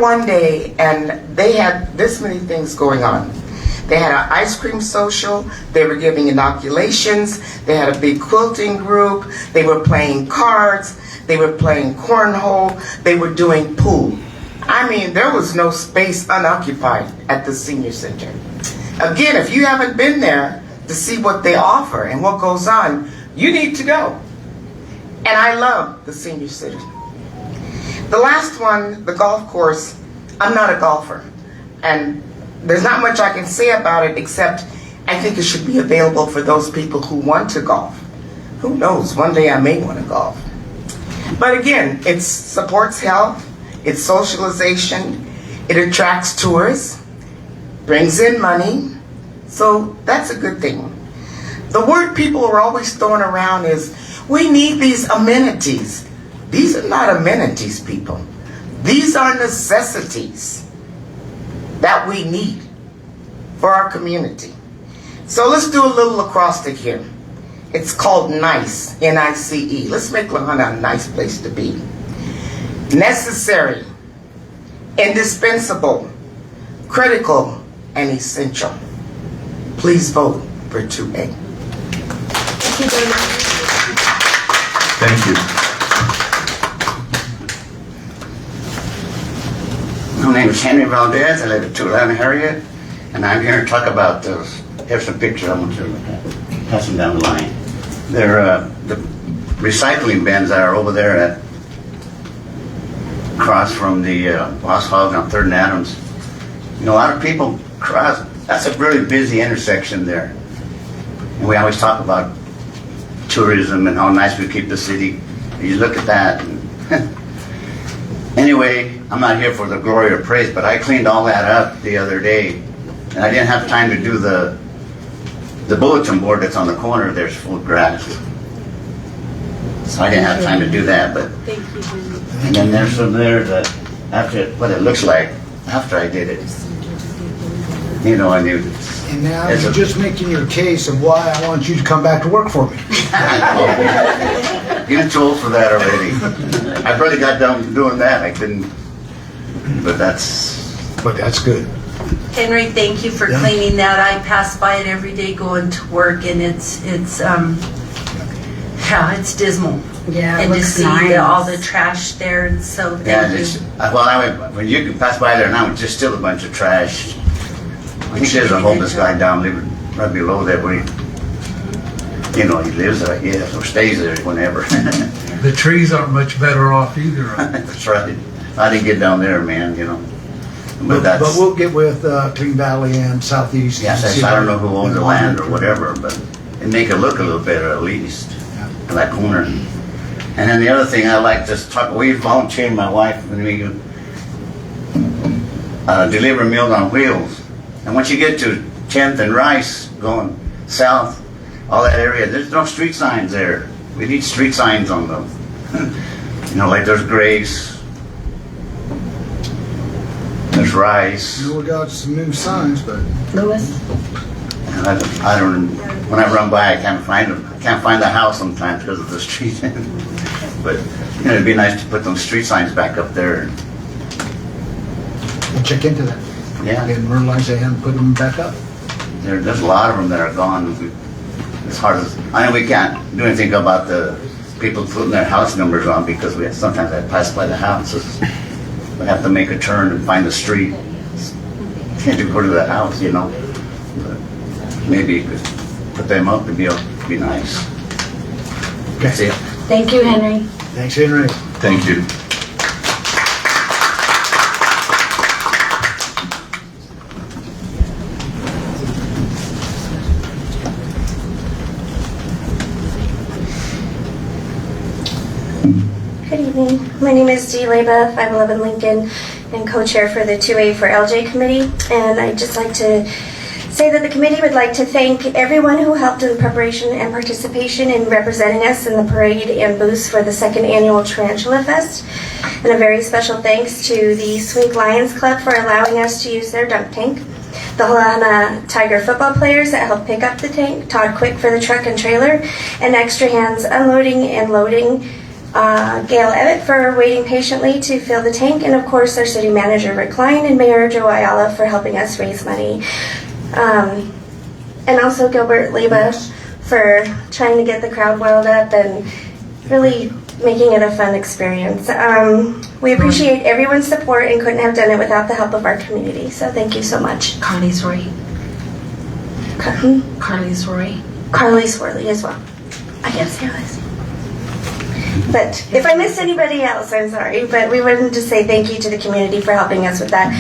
one day, and they had this many things going on. They had an ice cream social, they were giving inoculations, they had a big quilting group, they were playing cards, they were playing cornhole, they were doing pool. I mean, there was no space unoccupied at the senior center. Again, if you haven't been there to see what they offer and what goes on, you need to go. And I love the senior center. The last one, the golf course, I'm not a golfer. And there's not much I can say about it except I think it should be available for those people who want to golf. Who knows, one day I may want to golf. But again, it supports health, it's socialization, it attracts tourists, brings in money, so that's a good thing. The word people are always throwing around is, we need these amenities. These are not amenities, people. These are necessities that we need for our community. So let's do a little acrostic here. It's called NICE, N-I-C-E. Let's make La Junta a nice place to be. Necessary, indispensable, critical, and essential. Please vote for 2A. Thank you. My name is Henry Valdez. I live at 211 Harriet, and I'm here to talk about those. Here's some pictures I want you to look at. Pass them down the line. They're the recycling bins that are over there at across from the Lost Hog on 3rd and Adams. You know, a lot of people cross. That's a really busy intersection there, and we always talk about tourism and how nice we keep the city. You look at that. And anyway, I'm not here for the glory or praise, but I cleaned all that up the other day, and I didn't have time to do the bulletin board that's on the corner. There's full of grass, so I didn't have time to do that. But and then there's some there that after what it looks like after I did it. You know, I knew. And now you're just making your case of why I want you to come back to work for me. You're too old for that already. I probably got done doing that. I couldn't, but that's good. Henry, thank you for cleaning that. I pass by it every day going to work, and it's dismal. Yeah, and it to looks see nice. all the trash there, and so thank you. When you can pass by there now, it's just still a bunch of trash. I think there's a homeless guy down right below there where he lives there, I guess, or stays there whenever. The trees aren't much better off either. That's right. I didn't get down there, man, But we'll get with Clean Valley and Southeast. Yes, I don't know who owns the land or whatever, but it make it look a little better at least, that corner. And then the other thing I like to talk, we volunteer, my wife, when we deliver Meals on Wheels. And once you get to 10th and Rice, going south, all that area, there's no street signs there. We need street signs on them. Like there's Grace, there's Rice. We got some new signs, but Lewis? And I don't. When I run by, I can't find them. I can't find the house sometimes because of the street. But it'd be nice to put those street signs back up there. we'll check into that. Yeah, And realize they haven't put them back up. there's a lot of them that are gone. As hard as I know, we can't do anything about the people putting their house numbers on because sometimes I pass by the houses. We have to make a turn and find the street. Can't go to the house, But maybe you could put them up and be nice. Okay. See ya. Thank you, Henry. Thanks, Henry. Thank you. Good evening. My name is Dee Leba, 511 Lincoln, and co-chair for the 2A for LJ committee. And I'd just like to say that the committee would like to thank everyone who helped in the preparation and participation in representing us in the parade and booths for the second annual Tarantula Fest. And a very special thanks to the Swink Lions Club for allowing us to use their dunk tank. The Hulana Tiger football players that helped pick up the tank, Todd Quick for the truck and trailer, and extra hands unloading and loading Gail Evett for waiting patiently to fill the tank, and of course our city manager Rick Klein and Mayor Joe Ayala for helping us raise money. And also Gilbert Leba for trying to get the crowd wild up and really making it a fun experience. We appreciate everyone's support and couldn't have done it without the help of our community. So thank you so much. Carly's Roy. Carly's Roy. Carly Swirly as well. I guess it was. But if I missed anybody else, I'm sorry. But we wanted to say thank you to the community for helping us with that.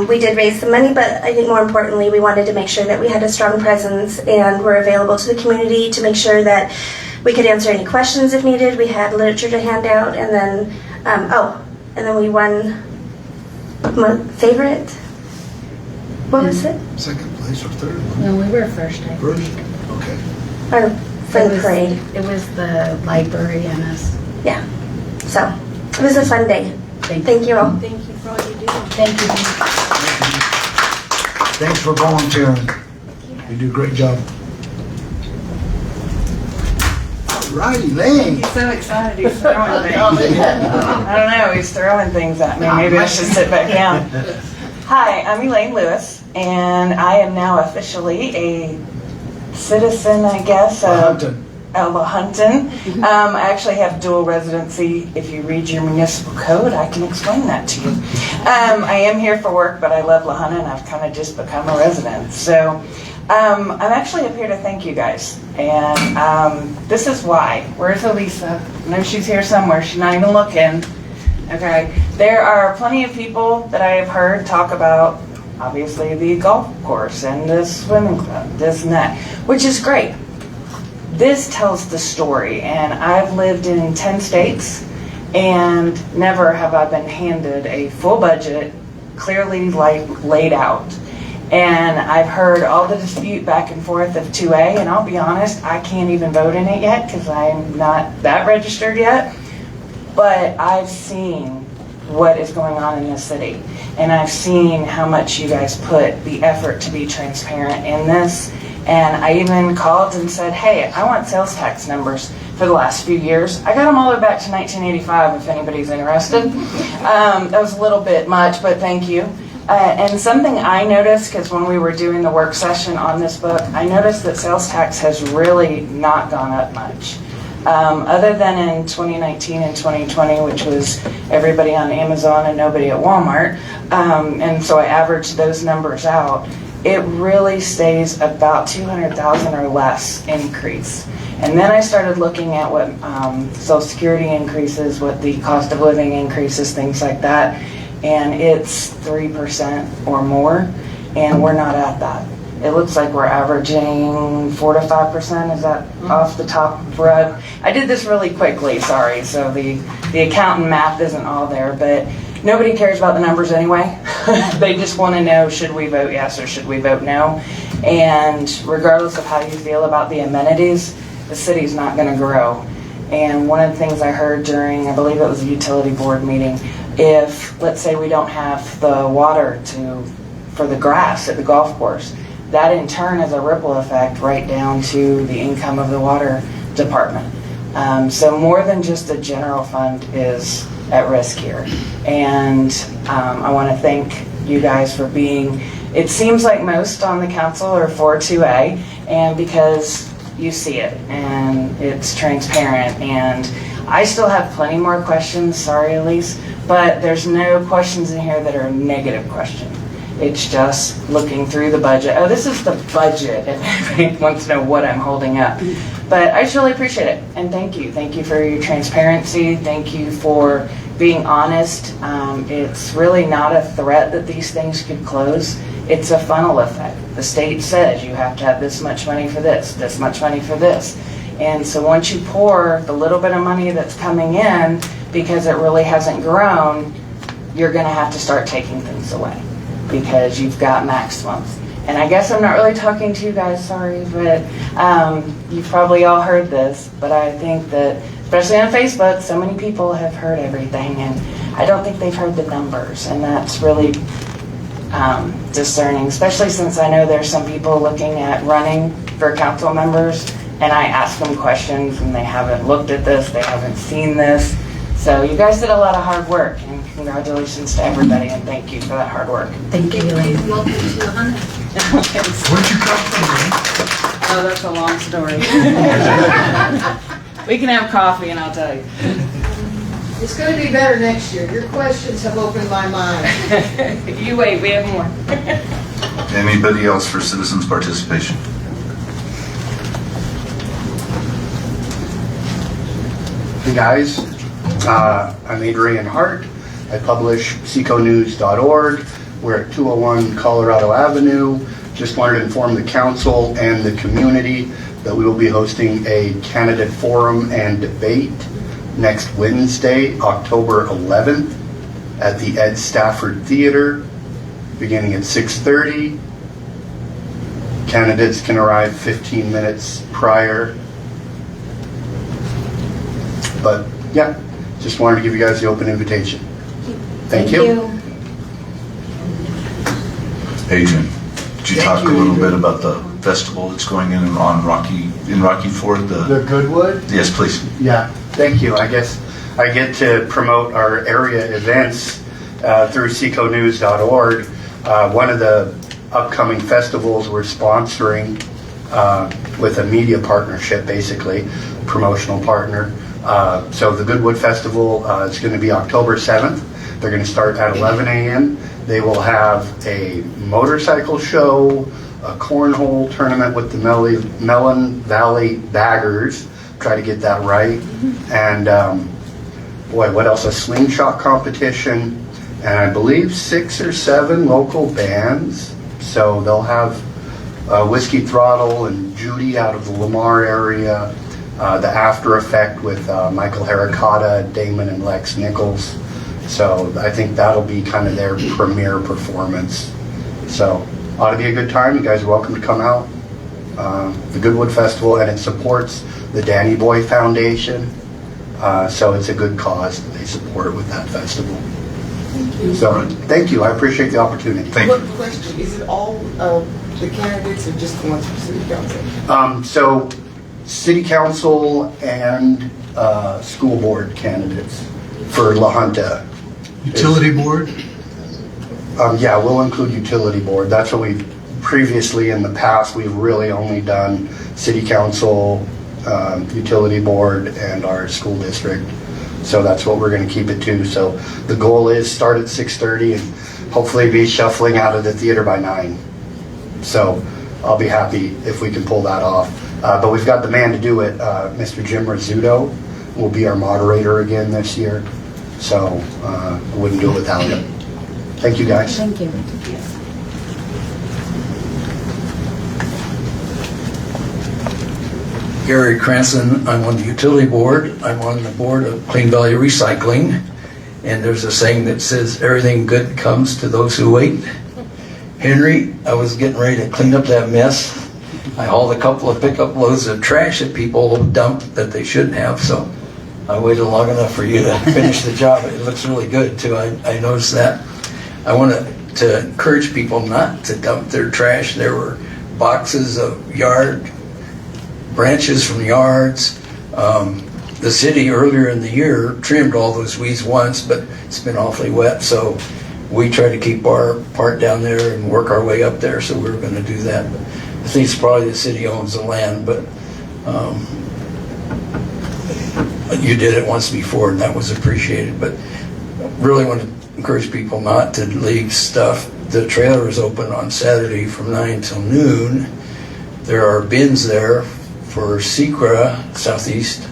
We did raise the money, but I think more importantly, we wanted to make sure that we had a strong presence and were available to the community to make sure that we could answer any questions if needed. We had literature to hand out, and then, and then we won favorite. What was it? Second place or third? No, we were first, I think. First? Okay. Or for the parade. It was the library and us. Yeah. So it was a fun day. Thank you all. Thank you for all you do. Thank you. Thanks for volunteering. You do a great job. Righty, Lane. He's so excited he's throwing things. I don't know, he's throwing things at me. Maybe I should sit back down. Hi, I'm Elaine Lewis, and I am now officially a citizen, I guess, of Lahontan. I actually have dual residency. If you read your municipal code, I can explain that to you. I am here for work, but I love Lahontan. I've kind of just become a resident. So I'm actually up here to thank you guys. And this is why. Where's Elisa? I know she's here somewhere. She's not even looking. Okay. There are plenty of people that I have heard talk about, obviously, the golf course and the swimming club, this and that, which is great. This tells the story, and I've lived in 10 states, and never have I been handed a full budget, clearly laid out. And I've heard all the dispute back and forth of 2A, and I'll be honest, I can't even vote in it yet because I'm not that registered yet. But I've seen what is going on in this city, and I've seen how much you guys put the effort to be transparent in this. And I even called and said, hey, I want sales tax numbers for the last few years. I got them all the way back to 1985 if anybody's interested. That was a little bit much, but thank you. And something I noticed, because when we were doing the work session on this book, I noticed that sales tax has really not gone up much. Other than in 2019 and 2020, which was everybody on Amazon and nobody at Walmart, and so I averaged those numbers out, it really stays about 200,000 or less increase. And then I started looking at what Social Security increases, what the cost of living increases, things like that, and it's 3% or more, and we're not at that. It looks like we're averaging 4 to 5%. Is that off the top, Brad? I did this really quickly, sorry, so the accountant math isn't all there, but nobody cares about the numbers anyway. They just want to know, should we vote yes or should we vote no? And regardless of how you feel about the amenities, the city's not going to grow. And one of the things I heard during, I believe it was a utility board meeting, if, let's say, we don't have the water for the grass at the golf course, that in turn has a ripple effect right down to the income of the water department. So more than just a general fund is at risk here. And I want to thank you guys for being, it seems like most on the council are for 2A, and because you see it and it's transparent. And I still have plenty more questions, sorry Elise, but there's no questions in here that are a negative question. It's just looking through the budget. Oh, this is the budget, if anybody wants to know what I'm holding up. But I just really appreciate it, and thank you. Thank you for your transparency. Thank you for being honest. It's really not a threat that these things could close. It's a funnel effect. The state says you have to have this much money for this much money for this. And so once you pour the little bit of money that's coming in, because it really hasn't grown, you're going to have to start taking things away, because you've got maximums. And I guess I'm not really talking to you guys, sorry, but you've probably all heard this, but I think that, especially on Facebook, so many people have heard everything, and I don't think they've heard the numbers, and that's really discerning, especially since I know there's some people looking at running for council members and I ask them questions and they haven't looked at this, they haven't seen this. So you guys did a lot of hard work, and congratulations to everybody, and thank you for that hard work. Thank you, Elaine. Welcome to the Hunter. Where'd you come from, Lee? Oh, that's a long story. We can have coffee and I'll tell you. It's going to be better next year. Your questions have opened my mind. You wait, we have more. Anybody else for citizens participation? Hey guys, I'm Adrian Hart. I publish seconews.org. We're at 201 Colorado Avenue. Just wanted to inform the council and the community that we will be hosting a candidate forum and debate next Wednesday, October 11th at the Ed Stafford Theater, beginning at 6:30. Candidates can arrive 15 minutes prior. But yeah, just wanted to give you guys the open invitation. Thank you. Adrian, could you talk a little bit about the festival that's going in Rocky Ford? The Goodwood? Yes, please. Yeah, thank you. I guess I get to promote our area events through seconews.org. One of the upcoming festivals we're sponsoring with a media partnership, basically, promotional partner. So the Goodwood Festival is going to be October 7th. They're going to start at 11 a.m. They will have a motorcycle show, a cornhole tournament with the Melon Valley Baggers. Try to get that right. And what else? A slingshot competition. And I believe 6 or 7 local bands. So they'll have Whiskey Throttle and Judy out of the Lamar area. The After Effect with Michael Haricata, Damon and Lex Nichols. So I think that'll be kind of their premiere performance. So ought to be a good time. You guys are welcome to come out. The Goodwood Festival, and it supports the Danny Boy Foundation. So it's a good cause that they support with that festival. Thank you. So thank you. I appreciate the opportunity. Thank What you. question? Is it all the candidates or just the ones for city council? So city council and school board candidates for La Junta. Utility board? Yeah, we'll include utility board. That's what we've previously in the past, we've really only done city council, utility board, and our school district. So that's what we're going to keep it to. So the goal is start at 6:30 and hopefully be shuffling out of the theater by 9. So I'll be happy if we can pull that off. But we've got the man to do it. Mr. Jim Rizzuto will be our moderator again this year. So I wouldn't do it without him. Thank you, guys. Thank you. Gary Cranston, I'm on the utility board. I'm on the board of Clean Valley Recycling. And there's a saying that says, everything good comes to those who wait. Henry, I was getting ready to clean up that mess. I hauled a couple of pickup loads of trash that people dumped that they shouldn't have, so I waited long enough for you to finish the job. It looks really good too, I noticed that. I wanted to encourage people not to dump their trash. There were boxes of yard branches from yards. The city earlier in the year trimmed all those weeds once, but it's been awfully wet, so we try to keep our part down there and work our way up there, so we were going to do that. But I think it's probably the city owns the land, but you did it once before and that was appreciated. But really want to encourage people not to leave stuff. The trailer is open on Saturday from 9 till noon. There are bins there for SECRA, Southeast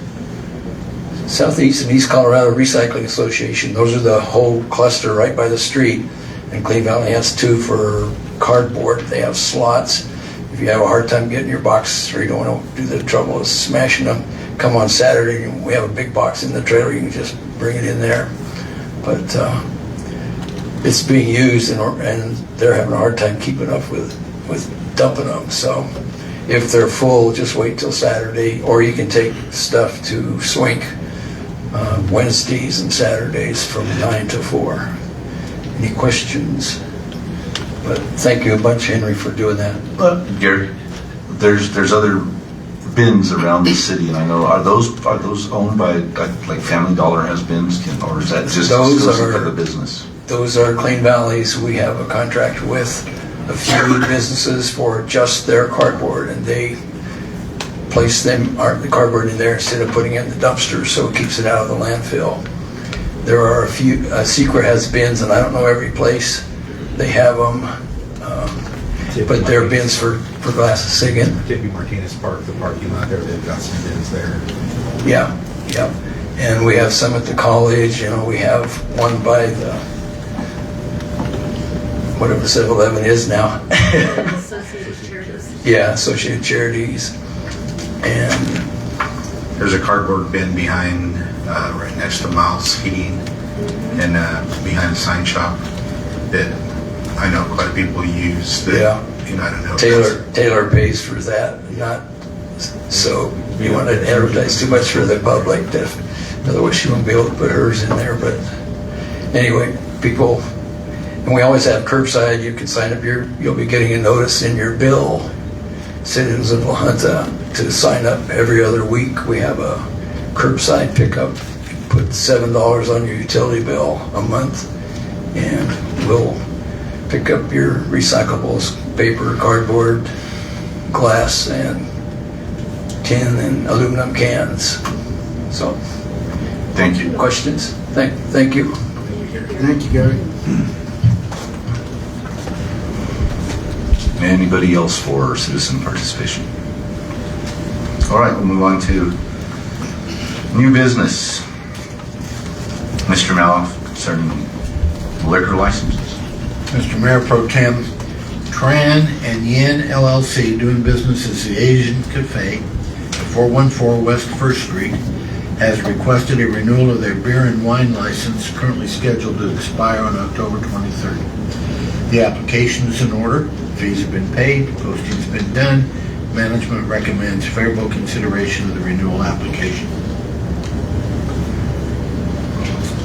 and East Colorado Recycling Association. Those are the whole cluster right by the street. And Clean Valley has 2 for cardboard. They have slots. If you have a hard time getting your box or you don't want to do the trouble of smashing them, come on Saturday and we have a big box in the trailer. You can just bring it in there. But it's being used and they're having a hard time keeping up with dumping them. So if they're full, just wait till Saturday, or you can take stuff to Swink Wednesdays and Saturdays from 9 to 4. Any questions? But thank you a bunch, Henry, for doing that. Gary, there's other bins around the city, and I know, are those owned by, like Family Dollar has bins, or is that just Those exclusive are- to the business? Those are Clean Valley's. We have a contract with a few businesses for just their cardboard, and they place the cardboard in there instead of putting it in the dumpster, so it keeps it out of the landfill. There are a few, Secret has bins, and I don't know every place they have them, but they're bins for glasses. Say again? JP Martinez Park, the parking lot there, they've got some bins there. Yeah. And we have some at the college, we have one by the, whatever 7-Eleven is now. Associated Charities. Yeah, Associated Charities. And There's a cardboard bin behind, right next to Miles Heating and behind the sign shop that I know quite a few people use that, Yeah. I don't know. Taylor pays for that, not, so you want to advertise too much for the public, that otherwise she won't be able to put hers in there, but anyway, people, and we always have curbside. You can sign up you'll be getting a notice in your bill, citizens of La Junta, to sign up every other week. We have a curbside pickup. Put $7 on your utility bill a month, and we'll pick up your recyclables, paper, cardboard, glass, and tin and aluminum cans. So, Thank you. questions? Thank you. Thank you, Gary. Anybody else for citizen participation? All right, we'll move on to new business. Mr. Maloff, concerning liquor licenses. Mr. Mayor Pro Tem, Tran and Yin LLC, doing business as the Asian Cafe, 414 West 1st Street, has requested a renewal of their beer and wine license currently scheduled to expire on October 23rd. The application is in order, fees have been paid, posting's been done. Management recommends favorable consideration of the renewal application.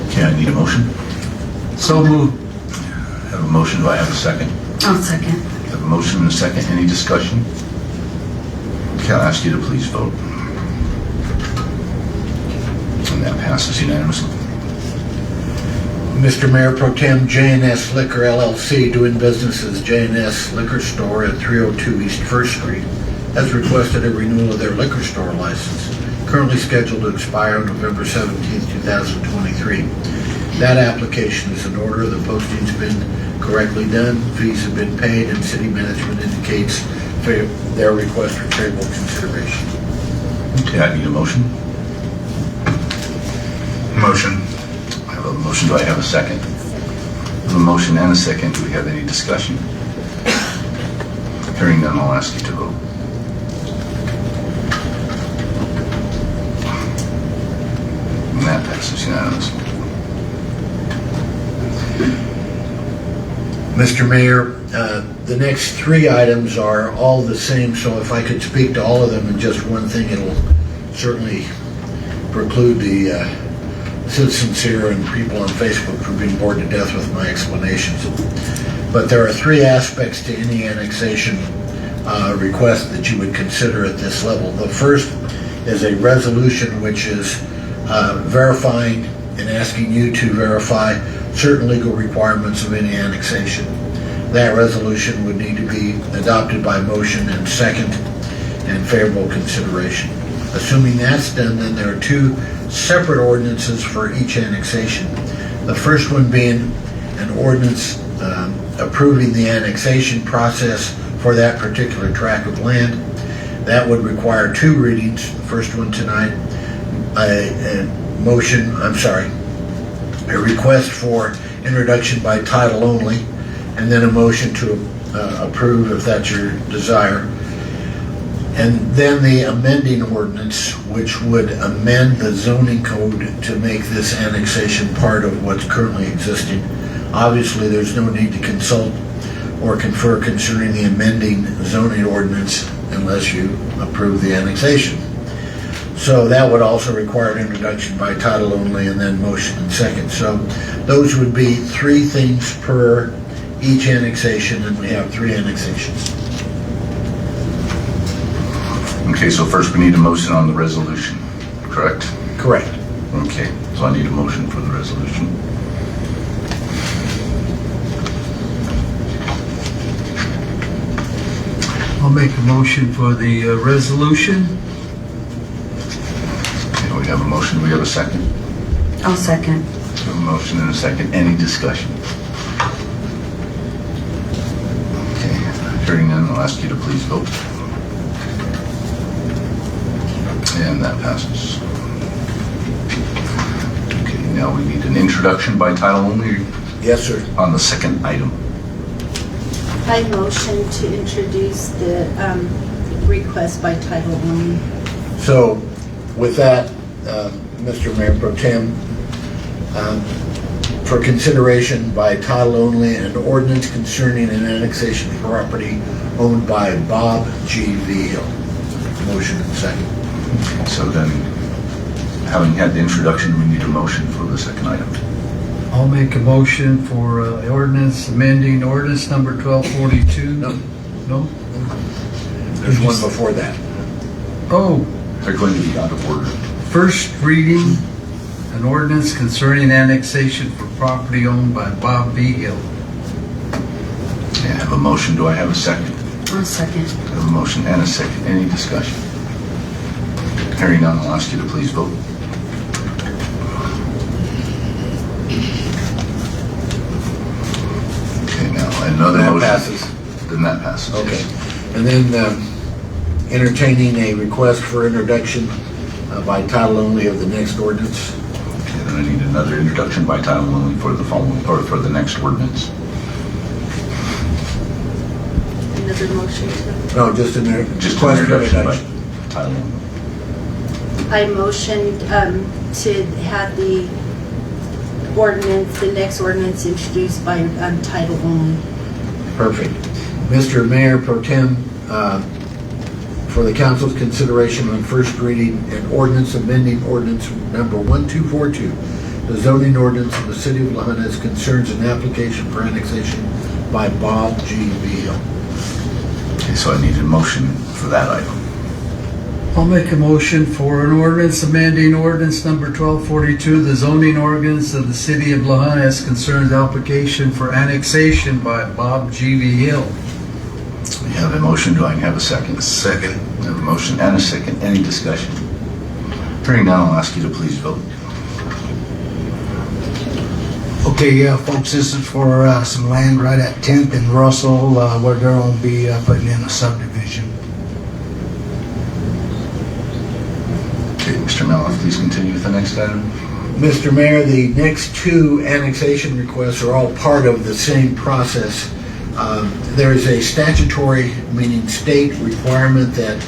Okay, I need a motion. So moved. Have a motion, do I have a second? I'll second. Have a motion and a second, any discussion? Okay, I'll ask you to please vote. And that passes unanimously. Mr. Mayor Pro Tem, J&S Liquor LLC, doing business as J&S Liquor Store at 302 East 1st Street, has requested a renewal of their liquor store license, currently scheduled to expire on November 17, 2023. That application is in order, the posting's been correctly done, fees have been paid, and city management indicates their request for favorable consideration. Okay, I need a motion. Motion. I have a motion, do I have a second? I have a motion and a second, do we have any discussion? Hearing none, I'll ask you to vote. And that passes unanimously. Mr. Mayor, the next three items are all the same, so if I could speak to all of them in just one thing, it'll certainly preclude the citizens here and people on Facebook from being bored to death with my explanations. But there are three aspects to any annexation request that you would consider at this level. The first is a resolution which is verifying and asking you to verify certain legal requirements of any annexation. That resolution would need to be adopted by motion and second and favorable consideration. Assuming that's done, then there are two separate ordinances for each annexation. The first one being an ordinance approving the annexation process for that particular tract of land. That would require two readings. The first one tonight, a request for introduction by title only, and then a motion to approve if that's your desire. And then the amending ordinance, which would amend the zoning code to make this annexation part of what's currently existing. Obviously, there's no need to consult or confer concerning the amending zoning ordinance unless you approve the annexation. So that would also require an introduction by title only and then motion and second. So those would be three things per each annexation, and we have three annexations. Okay, so first we need a motion on the resolution, correct? Correct. Okay, so I need a motion for the resolution. I'll make a motion for the resolution. Okay, we have a motion. Do we have a second? I'll second. We have a motion and a second. Any discussion? Okay, hearing none, I'll ask you to please vote. And that passes. Okay, now we need an introduction by title only Yes, sir. on the second item. I motion to introduce the request by title only. So with that, Mr. Mayor Pro Tem, for consideration by title only, an ordinance concerning an annexation of property owned by Bob G. V. Hill. Motion and second. So then, having had the introduction, we need a motion for the second item. I'll make a motion for ordinance amending ordinance number 1242. No. No? There's one before that. Oh, They're going to be out of order. first reading, an ordinance concerning annexation for property owned by Bob V. Hill. Okay, I have a motion. Do I have a second? I'll second. I have a motion and a second. Any discussion? Hearing none, I'll ask you to please vote. Okay, now another That motion. passes. Then that passes. Okay. yes. And then entertaining a request for introduction by title only of the next ordinance. Okay, then I need another introduction by title only for the following, or for the next ordinance. Another motion to. No, just an Just an request for introduction by introduction. title only. I motion to have the ordinance, the next ordinance introduced by title only. Perfect. Mr. Mayor Pro Tem, for the council's consideration on first reading, an ordinance amending ordinance number 1242, the zoning ordinance of the city of La Junta concerns an application for annexation by Bob G. V. Hill. Okay, so I need a motion for that item. I'll make a motion for an ordinance amending ordinance number 1242, the zoning ordinance of the city of La Junta as concerns application for annexation by Bob G. V. Hill. We have a motion. Do I have a second? Second. We have a motion and a second. Any discussion? Hearing none, I'll ask you to please vote. Okay, yeah, folks, this is for some land right at 10th and Russell where they're going to be putting in a subdivision. Okay, Mr. Maloff, please continue with the next item. Mr. Mayor, the next two annexation requests are all part of the same process. There is a statutory, meaning state requirement that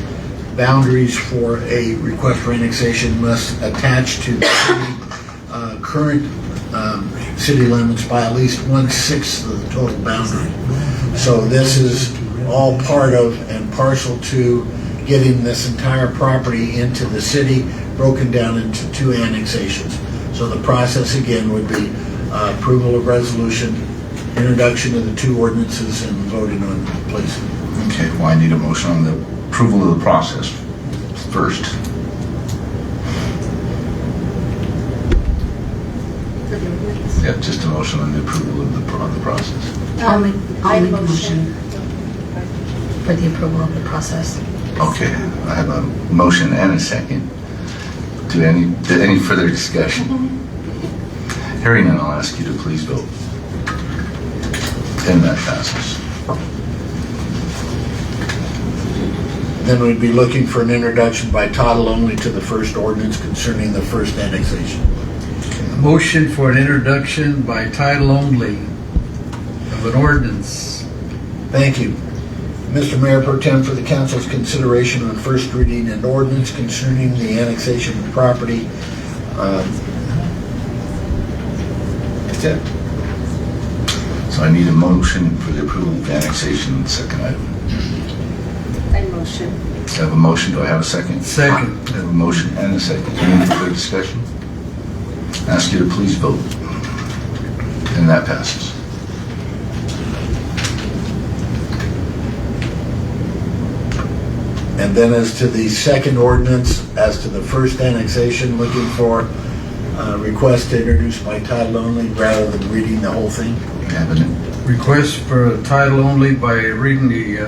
boundaries for a request for annexation must attach to the city, current city limits by at least 1/6 of the total boundary. So this is all part of and parcel to getting this entire property into the city, broken down into two annexations. So the process again would be approval of resolution, introduction of the two ordinances, and voting on placing. Okay, well, I need a motion on the approval of the process first. For the ordinance. Yep, just a motion on the approval of the process. I'll make I a motion for the approval of the process. Okay, I have a motion and a second. Any further discussion? Hearing none, I'll ask you to please vote. And that passes. Then we'd be looking for an introduction by title only to the first ordinance concerning the first annexation. A motion for an introduction by title only of an ordinance. Thank you. Mr. Mayor Pro Tem, for the council's consideration on first reading an ordinance concerning the annexation of property. That's it. So I need a motion for the approval of the annexation, second item. I motion. I have a motion, do I have a second? Second. I have a motion and a second. Any further discussion? Ask you to please vote. And that passes. And then as to the second ordinance, as to the first annexation, looking for request to introduce by title only rather than reading the whole thing. Request for title only by reading the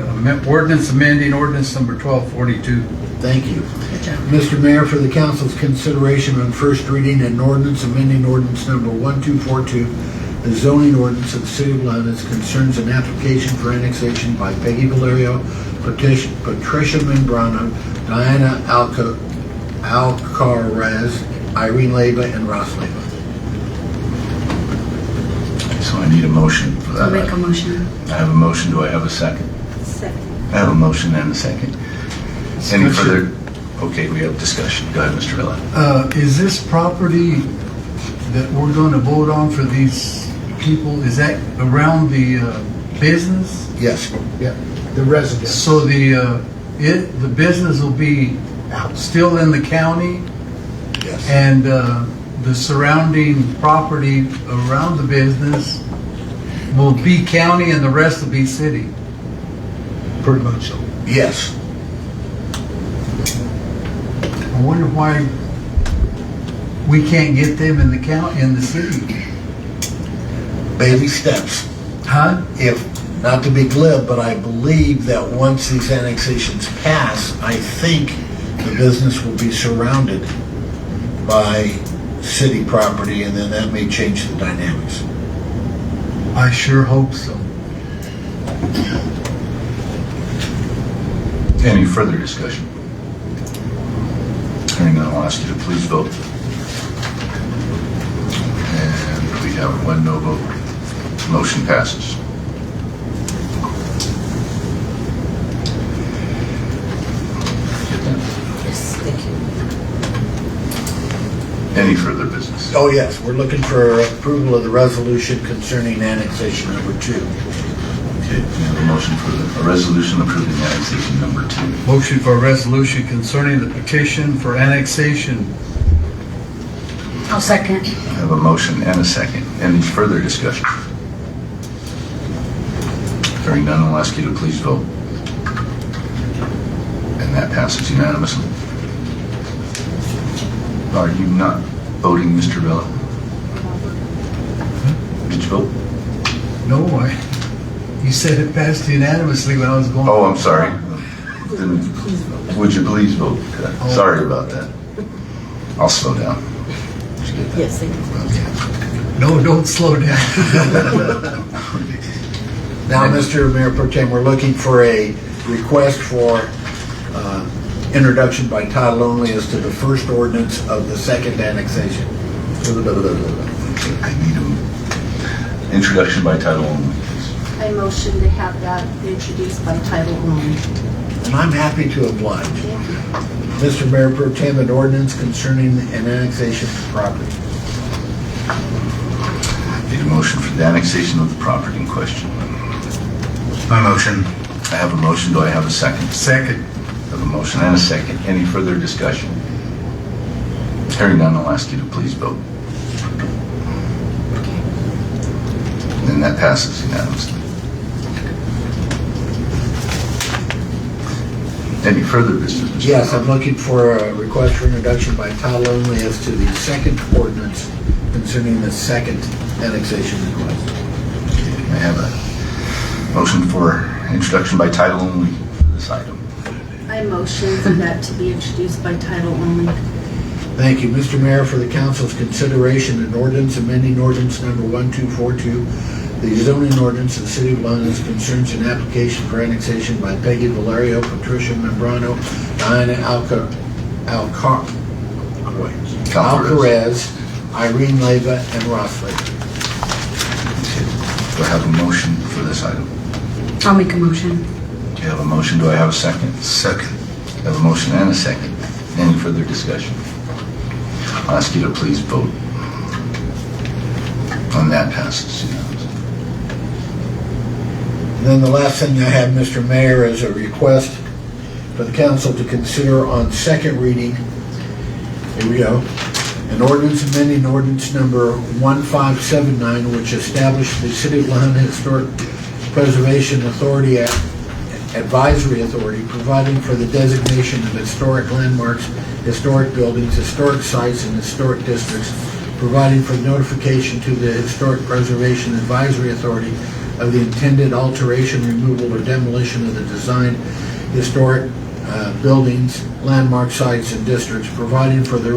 ordinance amending ordinance number 1242. Thank you. Mr. Mayor, for the council's consideration on first reading an ordinance amending ordinance number 1242, the zoning ordinance of the city of Lahanas concerns an application for annexation by Peggy Valerio, Patricia Membrano, Diana Alcaraz, Irene Leyva, and Ross Leyva. So I need a motion for that. I'll make a motion. I have a motion. Do I have a second? Second. I have a motion and a second. Any further? Okay, we have discussion. Go ahead, Mr. Villa. Is this property that we're going to vote on for these people, is that around the business? Yes. Yeah, the residents. So the business will be still in the county, Yes. and the surrounding property around the business will be county and the rest will be city. Pretty much so. Yes. I wonder why we can't get them in the county, in the city. Baby steps. Huh? If, not to be glib, but I believe that once these annexations pass, I think the business will be surrounded by city property, and then that may change the dynamics. I sure hope so. Any further discussion? Hearing none, I'll ask you to please vote. And we have one no vote. Motion passes. Get that? Yes, thank you. Any further business? Oh, yes, we're looking for approval of the resolution concerning annexation number 2. Okay, we have a motion for a resolution approving annexation number 2. Motion for a resolution concerning the petition for annexation. I'll second. I have a motion and a second. Any further discussion? Hearing none, I'll ask you to please vote. And that passes unanimously. Are you not voting, Mr. Villa? Did you vote? No, you said it passed unanimously when I was going. Oh, I'm sorry. Then would you please vote? Sorry about that. I'll slow down. Did you get that? Yes, thank you. No, don't slow down. Now, Mr. Mayor Pro Tem, we're looking for a request for introduction by title only as to the first ordinance of the second annexation. I need an introduction by title only, please. I motion to have that introduced by title only. And I'm happy to oblige. Mr. Mayor Pro Tem, an ordinance concerning an annexation of property. Need a motion for the annexation of the property in question. My motion. I have a motion. Do I have a second? Second. I have a motion and a second. Any further discussion? Hearing none, I'll ask you to please vote. And that passes unanimously. Any further business? Mr. Yes, I'm Miller? looking for a request for introduction by title only as to the second ordinance concerning the second annexation request. I have a motion for introduction by title only for this item. I motion for that to be introduced by title only. Thank you, Mr. Mayor, for the council's consideration an ordinance amending ordinance number 1242, the zoning ordinance of the city of London concerns an application for annexation by Peggy Valerio, Patricia Membrano, Diana Alcaraz, Irene Leyva, and Ross Leyva. Do I have a motion for this item? I'll make a motion. Do you have a motion? Do I have a second? Second. I have a motion and a second. Any further discussion? I'll ask you to please vote. And that passes unanimously. Then the last thing I have, Mr. Mayor, is a request for the council to consider on second reading. Here we go. An ordinance amending ordinance number 1579, which established the City of Lahaina Historic Preservation Authority Advisory Authority, providing for the designation of historic landmarks, historic buildings, historic sites, and historic districts, providing for notification to the Historic Preservation Advisory Authority of the intended alteration, removal, or demolition of the designed historic buildings, landmark sites, and districts, providing for the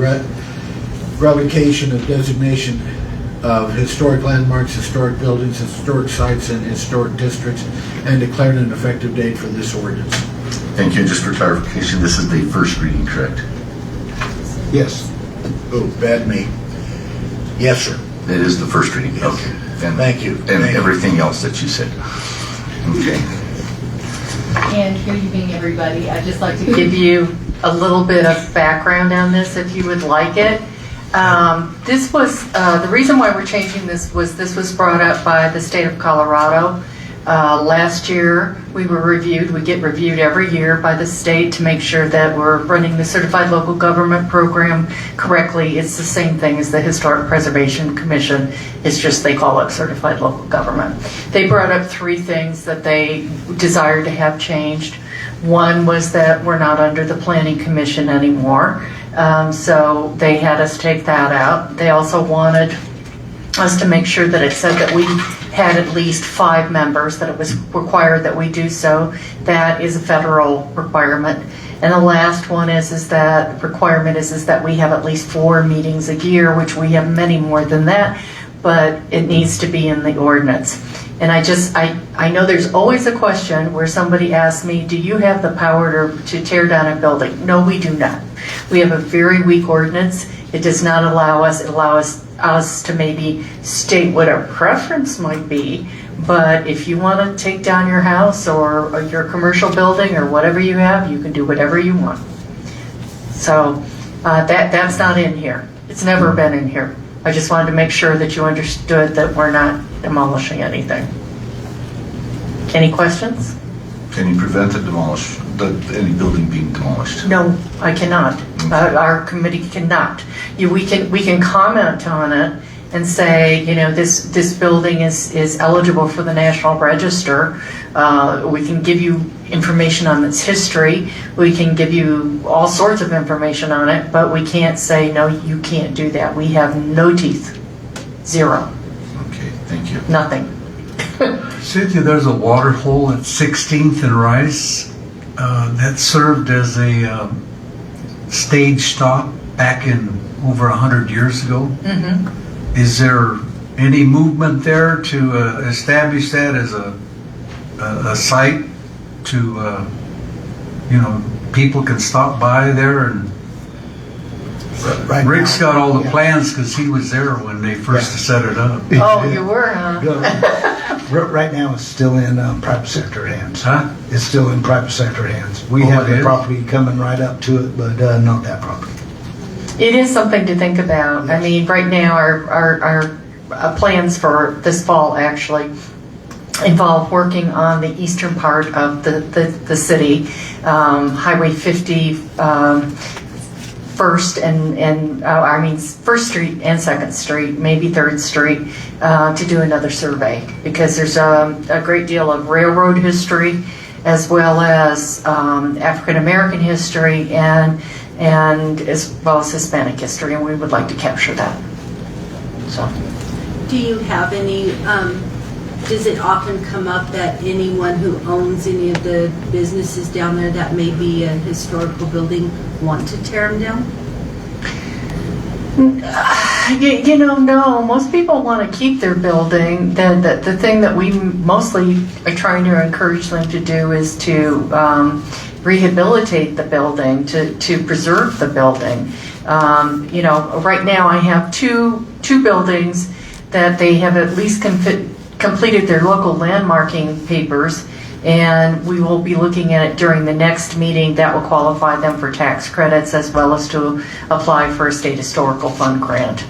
revocation of designation of historic landmarks, historic buildings, historic sites, and historic districts, and declaring an effective date for this ordinance. Thank you. Just for clarification, this is the first reading, correct? Yes. Oh, bad me. Yes, sir. It is the first reading. Yes. Okay. And, Thank you. And Thank you. everything else that you said. Okay. And good evening, everybody. I'd just like to give you a little bit of background on this, if you would like it. This was, the reason why we're changing this was brought up by the state of Colorado. Last year, we get reviewed every year by the state to make sure that we're running the Certified Local Government Program correctly. It's the same thing as the Historic Preservation Commission. It's just they call it Certified Local Government. They brought up 3 things that they desired to have changed. One was that we're not under the Planning Commission anymore. So they had us take that out. They also wanted us to make sure that it said that we had at least 5 members, that it was required that we do so. That is a federal requirement. And the last one is that requirement is that we have at least 4 meetings a year, which we have many more than that, but it needs to be in the ordinance. And I know there's always a question where somebody asks me, do you have the power to tear down a building? No, we do not. We have a very weak ordinance. It does not allow us, it allows us to maybe state what our preference might be, but if you want to take down your house or your commercial building or whatever you have, you can do whatever you want. So that's not in here. It's never been in here. I just wanted to make sure that you understood that we're not demolishing anything. Any questions? Can you prevent any building being demolished? No, I cannot. Our committee cannot. We can comment on it and say, this building is eligible for the National Register. We can give you information on its history. We can give you all sorts of information on it, but we can't say, no, you can't do that. We have no teeth. 0. Okay, thank you. Nothing. Cynthia, there's a water hole at 16th and Rice that served as a stage stop back in over 100 years ago. Mm-hmm. Is there any movement there to establish that as a site to, people can stop by there? And Right Rick's now- got all the plans because he was there when they first set it up. Oh, you were, huh? Right now, it's still in private sector hands. Huh? It's still in private sector hands. We Oh, have it the is? property coming right up to it, but not that property. It is something to think about. I mean, right now, our plans for this fall actually involve working on the eastern part of the city, Highway 50, First Street and Second Street, maybe Third Street, to do another survey, because there's a great deal of railroad history, as well as African American history, and as well as Hispanic history, and we would like to capture that. So, Do you have any, does it often come up that anyone who owns any of the businesses down there that may be a historical building want to tear them down? No. Most people want to keep their building. The thing that we mostly are trying to encourage them to do is to rehabilitate the building, to preserve the building. Right now I have two buildings that they have at least completed their local landmarking papers, and we will be looking at it during the next meeting. That will qualify them for tax credits, as well as to apply for a state historical fund grant.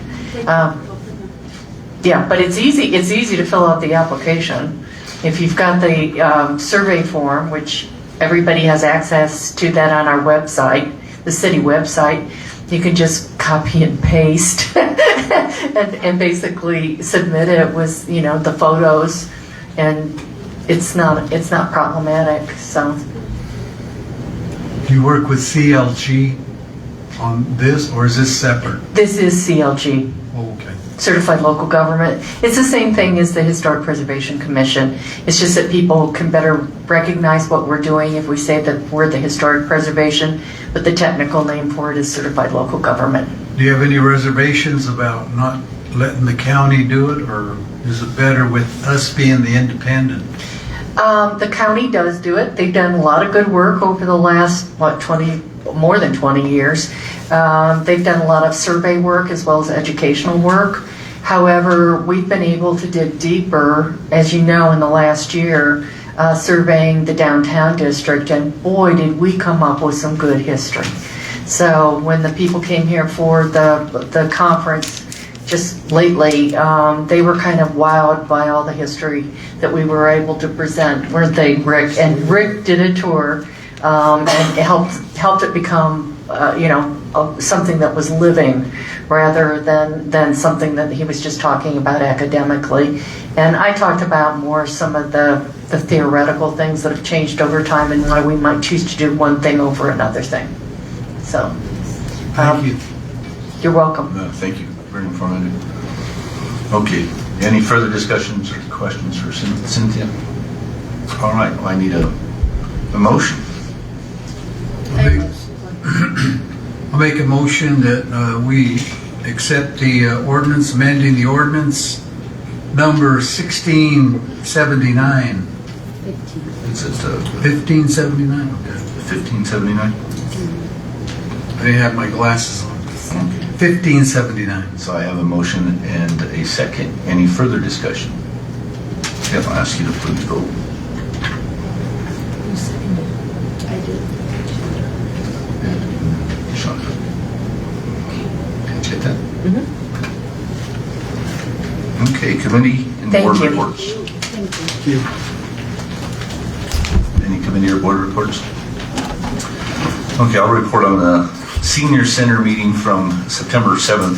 Yeah, but it's easy to fill out the application. If you've got the survey form, which everybody has access to that on our website, the city website, you can just copy and paste and basically submit it with the photos, and it's not problematic. So Do you work with CLG on this, or is this separate? This is CLG. Okay. Certified Local Government. It's the same thing as the Historic Preservation Commission. It's just that people can better recognize what we're doing if we say that we're the Historic Preservation, but the technical name for it is Certified Local Government. Do you have any reservations about not letting the county do it, or is it better with us being the independent? The county does do it. They've done a lot of good work over the last, more than 20 years. They've done a lot of survey work as well as educational work. However, we've been able to dig deeper, as you know, in the last year, surveying the downtown district, and boy, did we come up with some good history. So when the people came here for the conference just lately, they were kind of wowed by all the history that we were able to present, weren't they, Rick? And Rick did a tour and helped it become, something that was living rather than something that he was just talking about academically. And I talked about more some of the theoretical things that have changed over time and why we might choose to do one thing over another thing. So, Thank you. You're welcome. Thank you. Very informative. Okay. Any further discussions or questions for Cynthia? All right. Well, I need a motion. I'll make a motion that we accept the ordinance, amending the ordinance number 1679. Is it 1579? Okay. 1579? I didn't have my glasses on. Okay. 1579. So I have a motion and a second. Any further discussion? If I'll ask you to please vote. Who seconded? I did. Chandra. Did you get that? Okay, committee and Thank board you. reports. Thank you. Any committee or board reports? Okay, I'll report on the senior center meeting from September 7th,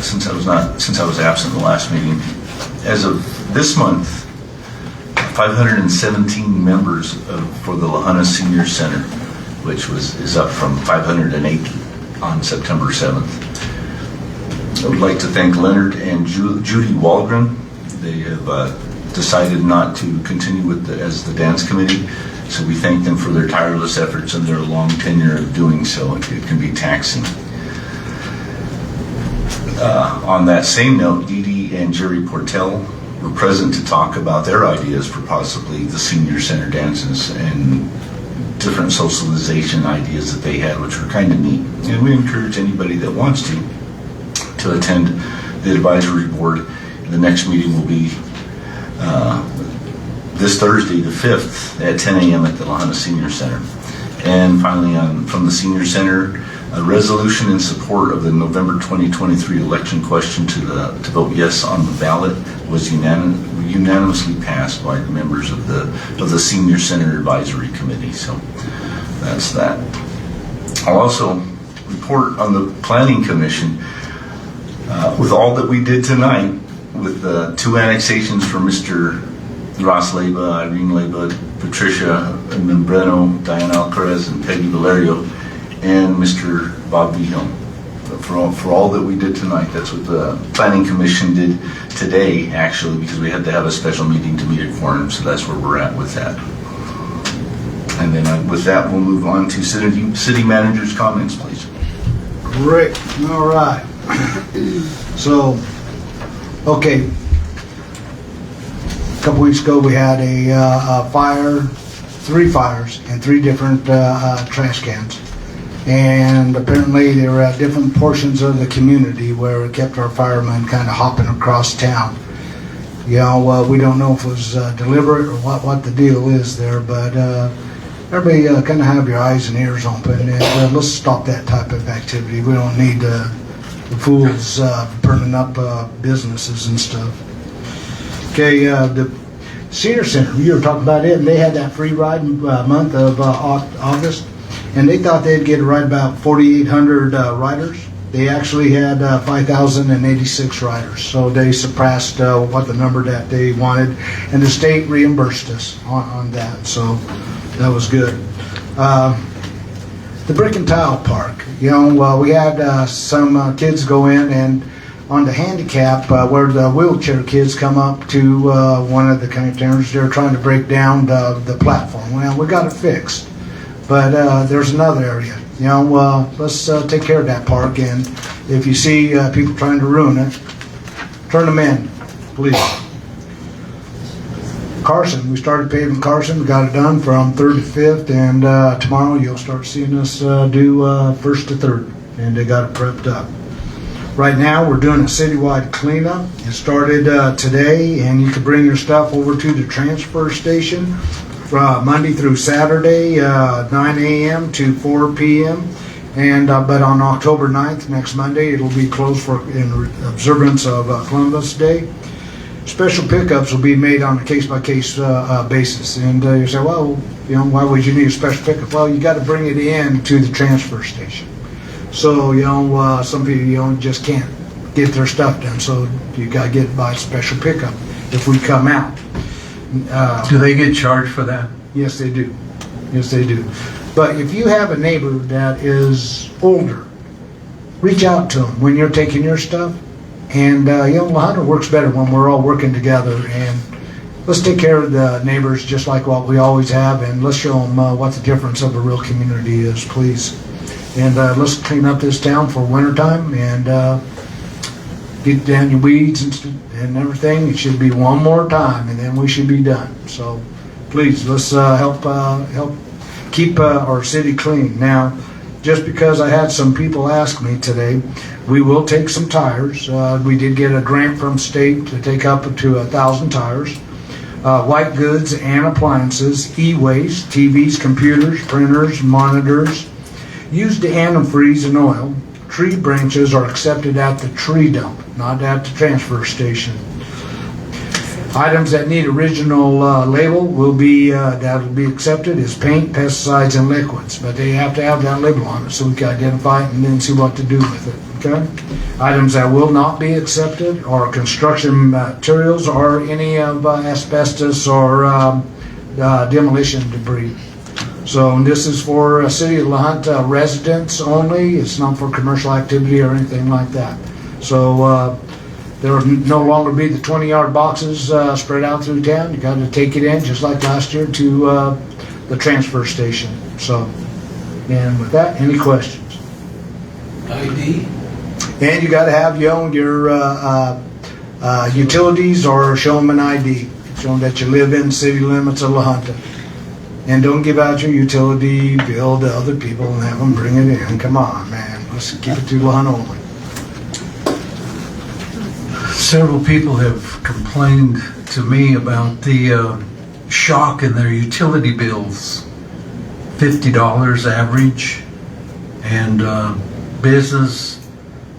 since I was absent in the last meeting. As of this month, 517 members for the Lahana Senior Center, which is up from 508 on September 7th. I would like to thank Leonard and Judy Walgren. They have decided not to continue as the dance committee, so we thank them for their tireless efforts and their long tenure of doing so. It can be taxing. On that same note, Dee Dee and Jerry Portell were present to talk about their ideas for possibly the senior center dances and different socialization ideas that they had, which were kind of neat. And we encourage anybody that wants to attend the advisory board. The next meeting will be this Thursday, the 5th, at 10 a.m. at the Lahana Senior Center. And finally, from the Senior Center, a resolution in support of the November 2023 election question to vote yes on the ballot was unanimously passed by the members of the Senior Center Advisory Committee. So that's that. I'll also report on the Planning Commission. With all that we did tonight, with the 2 annexations for Mr. Ross Leyba, Irene Leyba, Patricia Membreno, Diana Alcaraz, and Peggy Valerio, and Mr. Bob Vigil. For all that we did tonight, that's what the Planning Commission did today, actually, because we had to have a special meeting to meet a quorum, so that's where we're at with that. And then with that, we'll move on to city manager's comments, please. Great. All right. So, okay. A couple weeks ago, we had a fire, 3 fires in 3 different trash cans. And apparently they were at different portions of the community where it kept our firemen kind of hopping across town. You know, we don't know if it was deliberate or what the deal is there, but everybody kind of have your eyes and ears open, and let's stop that type of activity. We don't need the fools burning up businesses and stuff. Okay, the Senior Center, you were talking about it, and they had that free ride month of August, and they thought they'd get right about 4,800 riders. They actually had 5,086 riders, so they surpassed what the number that they wanted, and the state reimbursed us on that, so that was good. The Brick and Tile Park. You know, we had some kids go in and on the handicap where the wheelchair kids come up to one of the containers, they're trying to break down the platform. Well, we got it fixed, but there's another area. You know, let's take care of that park, and if you see people trying to ruin it, turn them in, please. Carson, we started paving Carson. We got it done from 3rd to 5th, and tomorrow you'll start seeing us do 1st to 3rd, and they got it prepped up. Right now, we're doing a citywide cleanup. It started today, and you can bring your stuff over to the transfer station Monday through Saturday, 9 a.m. to 4 p.m. And but on October 9th, next Monday, it'll be closed in observance of Columbus Day. Special pickups will be made on a case-by-case basis. And you say, well, you know, why would you need a special pickup? Well, you got to bring it in to the transfer station. So, you know, some people, you know, just can't get their stuff done. So you got to get it by special pickup if we come out. Do they get charged for that? Yes, they do. Yes, they do. But if you have a neighbor that is older, reach out to them when you're taking your stuff. And, you know, La Junta works better when we're all working together. And let's take care of the neighbors just like what we always have. And let's show them what the difference of a real community is, please. And let's clean up this town for wintertime and get down your weeds and everything. It should be one more time, and then we should be done. So please, let's help keep our city clean. Now, just because I had some people ask me today, we will take some tires. We did get a grant from state to take up to 1,000 tires. White goods and appliances, e-waste, TVs, computers, printers, monitors, used antifreeze and oil. Tree branches are accepted at the tree dump, not at the transfer station. Items that need original label will be accepted is paint, pesticides, and liquids, but they have to have that label on it so we can identify it and then see what to do with it. Okay. Items that will not be accepted are construction materials or any of asbestos or demolition debris. So and this is for City of La Junta residents only. It's not for commercial activity or anything like that. So there will no longer be the 20-yard boxes spread out through town. You got to take it in just like last year to the transfer station. So, and with that, any questions? ID? And you got to have your utilities or show them an ID, show them that you live in city limits of La Junta. And don't give out your utility bill to other people and have them bring it in. Come on, man. Let's keep it to La Junta only. Several people have complained to me about the shock in their utility bills. $50 average, and business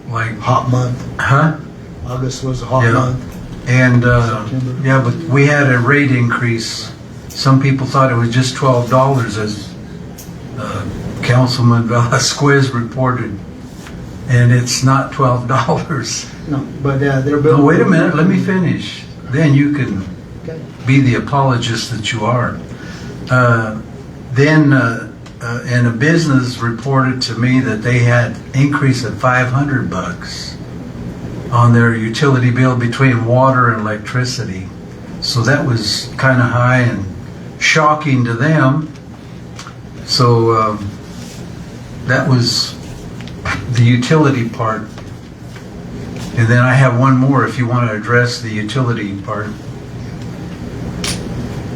like hot month. Huh? August was a hot month. And yeah, but we had a rate increase. Some people thought it was just $12, as Councilman Velasquez reported, and it's not $12. No, but their bill. No, wait a minute. Let me finish. Then you can be the apologist that you are. And a business reported to me that they had increase of $500 on their utility bill between water and electricity. So that was kind of high and shocking to them. So that was the utility part. And then I have one more if you want to address the utility part.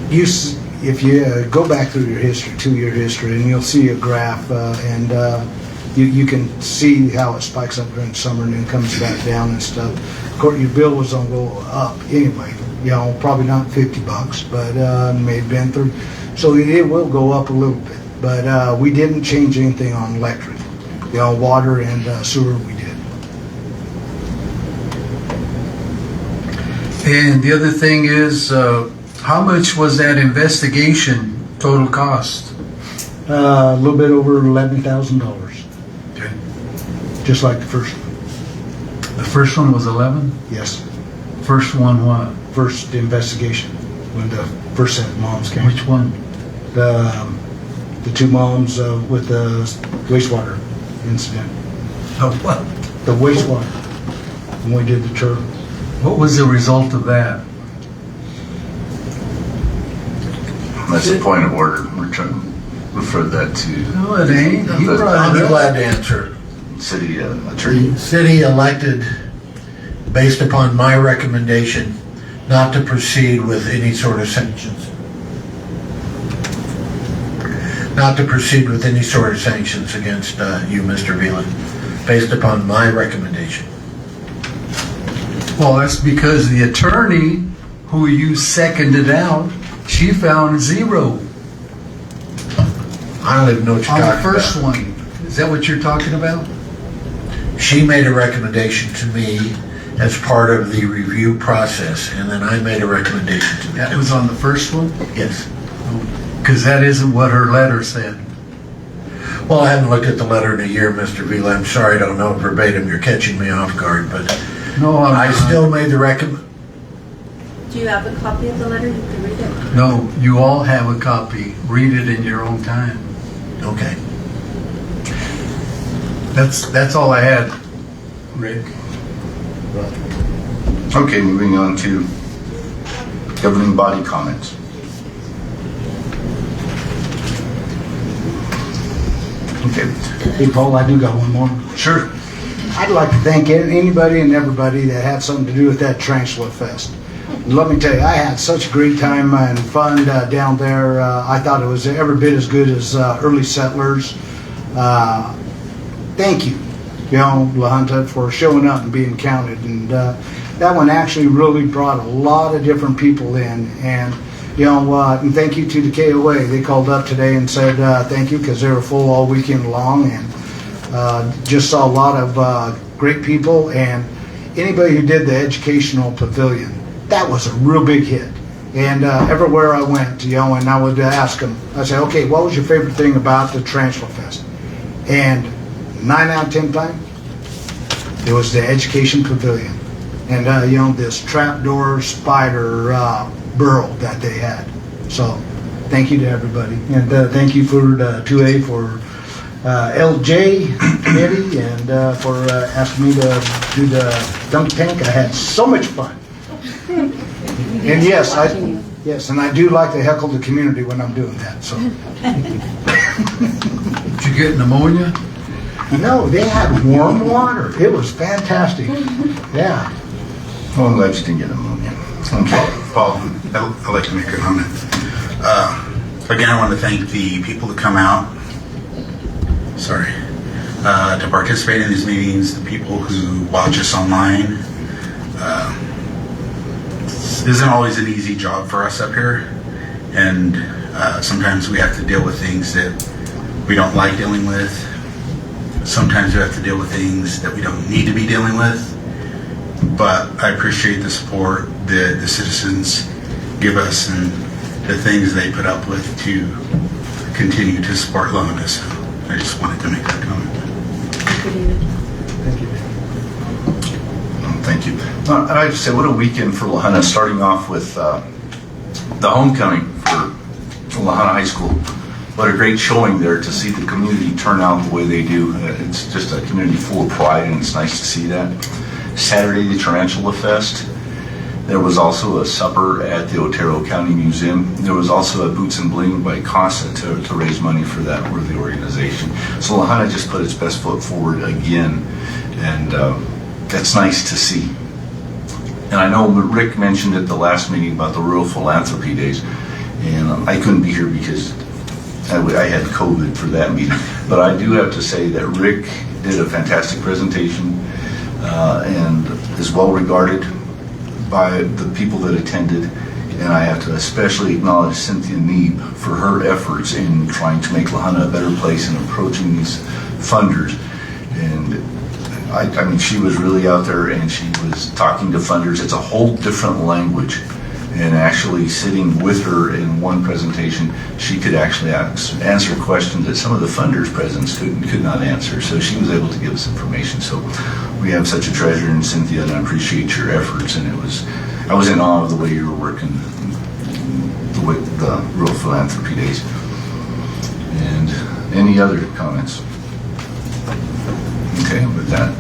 If you go back through your history, 2-year history, and you'll see a graph, and you can see how it spikes up during summer and then comes back down and stuff. Of course, your bill was going to go up anyway. You know, probably not $50, but may have been 30. So it will go up a little bit. But we didn't change anything on electric. You know, water and sewer we did. And the other thing is, how much was that investigation total cost? A little bit over $11,000. Okay. Just like the first one. The first one was 11? Yes. First one what? First investigation when the first set of moms came. Which one? The the two moms with the wastewater incident. Oh, what? The wastewater, when we did the tour. What was the result of that? That's the point of order. We're trying to refer that to No, it ain't. He brought I'll it be up. glad to answer. city attorney. The city elected, based upon my recommendation, not to proceed with any sort of sanctions. Not to proceed with any sort of sanctions against you, Mr. Veland, based upon my recommendation. Well, that's because the attorney who you seconded out, she found 0 I don't even know what you're on the talking first about. one. Is that what you're talking about? She made a recommendation to me as part of the review process, and then I made a recommendation to That them. was on the first one? Yes. Because that isn't what her letter said. Well, I haven't looked at the letter in a year, Mr. Vila. I'm sorry I don't know it verbatim. You're catching me off guard, but No, I still made the recommendation. Do you have a copy of the letter? You can read it. No, you all have a copy. Read it in your own time. Okay. That's all I had, Rick. Okay, moving on to governing body comments. Okay, Hey, Paul, I do got one more. sure. I'd like to thank anybody and everybody that had something to do with that Tarantula Fest. And let me tell you, I had such a great time and fun down there. I thought it was every bit as good as early settlers. Thank you, La Junta, for showing up and being counted. And that one actually really brought a lot of different people in. And and thank you to the KOA. They called up today and said thank you because they were full all weekend long, and just saw a lot of great people. And anybody who did the educational pavilion, that was a real big hit. And everywhere I went, and I would ask them, I say, okay, what was your favorite thing about the Tarantula Fest? And 9 out of 10 times, it was the education pavilion. And this trapdoor spider burrow that they had. So thank you to everybody. And thank you for the 2A for LJ committee and for asking me to do the dunk tank. I had so much fun. And yes, and I do like to heckle the community when I'm doing that. So Did you get pneumonia? no, they had warm water. It was fantastic. Yeah. Well, I'm glad you didn't get pneumonia. Okay. Paul, I'd like to make a comment. Again, I want to thank the people that come out, to participate in these meetings, the people who watch us online. This isn't always an easy job for us up here, and sometimes we have to deal with things that we don't like dealing with. Sometimes we have to deal with things that we don't need to be dealing with. But I appreciate the support that the citizens give us and the things they put up with to continue to support La Junta. So I just wanted to make that comment. Thank you. I'd like to say, what a weekend for La Junta, starting off with the homecoming for La Junta High School. What a great showing there to see the community turn out the way they do. It's just a community full of pride, and it's nice to see that. Saturday, the Tarantula Fest. There was also a supper at the Otero County Museum. There was also a Boots and Bling by CASA to raise money for that worthy organization. So La Junta just put its best foot forward again, and that's nice to see. And I know Rick mentioned at the last meeting about the Rural Philanthropy Days, and I couldn't be here because I had COVID for that meeting. But I do have to say that Rick did a fantastic presentation and is well regarded by the people that attended. And I have to especially acknowledge Cynthia Neeb for her efforts in trying to make La Junta a better place and approaching these funders. And I mean, she was really out there and she was talking to funders. It's a whole different language. And actually sitting with her in one presentation, she could actually answer questions that some of the funders' presidents could not answer. So she was able to give us information. So we have such a treasure in Cynthia, and I appreciate your efforts. And I was in awe of the way you were working the Rural Philanthropy Days. Any other comments? Okay, with that,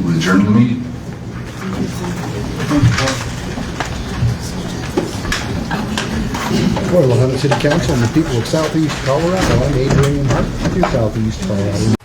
we'll adjourn the meeting. For the Lahana City Council and the people of Southeast Colorado, I'm Adrian Hart, with your Southeast Colorado.